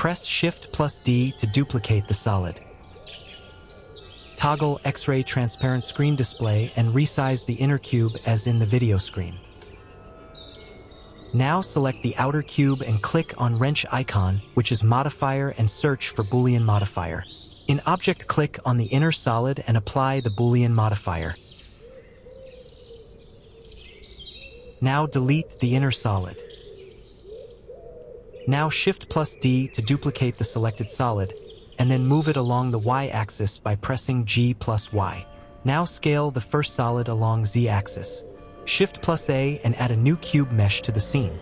Press Shift plus D to duplicate the solid. Toggle X-ray transparent screen display and resize the inner cube as in the video screen. Now select the outer cube and click on wrench icon, which is Modifier, and search for Boolean modifier. In Object, click on the inner solid and apply the Boolean modifier. Now delete the inner solid. Now Shift plus D to duplicate the selected solid, and then move it along the Y-axis by pressing G plus Y. Now scale the first solid along Z-axis. Shift plus A and add a new cube mesh to the scene.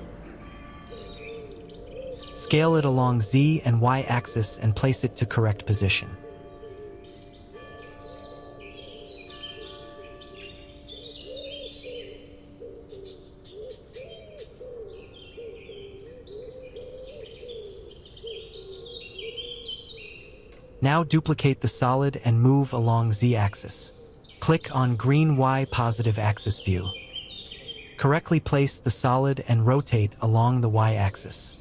Scale it along Z and Y-axis and place it to correct position. Now duplicate the solid and move along Z-axis. Click on green Y positive axis view. Correctly place the solid and rotate along the Y-axis.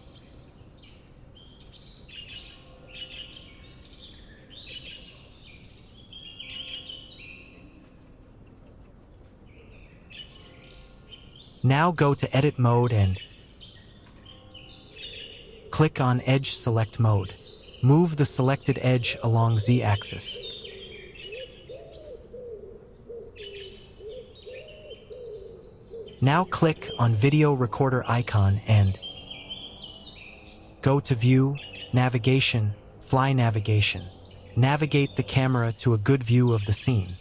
Now go to Edit Mode and click on Edge Select Mode. Move the selected edge along Z-axis. Now click on Video Recorder icon and go to View, Navigation, Fly Navigation. Navigate the camera to a good view of the scene.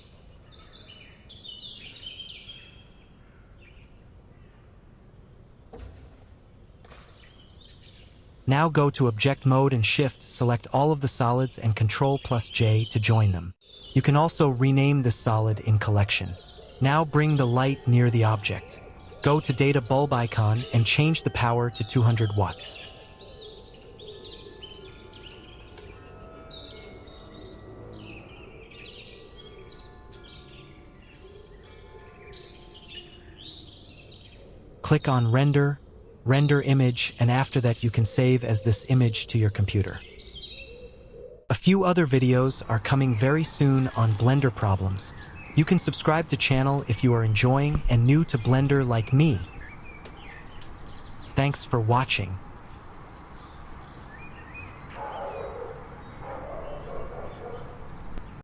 Now go to Object Mode and Shift, select all of the solids and Ctrl plus J to join them. You can also rename this solid in Collection. Now bring the light near the object. Go to Data Bulb icon and change the power to 200 watts. Click on Render, Render Image, and after that you can save as this image to your computer. A few other videos are coming very soon on Blender problems. You can subscribe to channel if you are enjoying and new to Blender like me. Thanks for watching.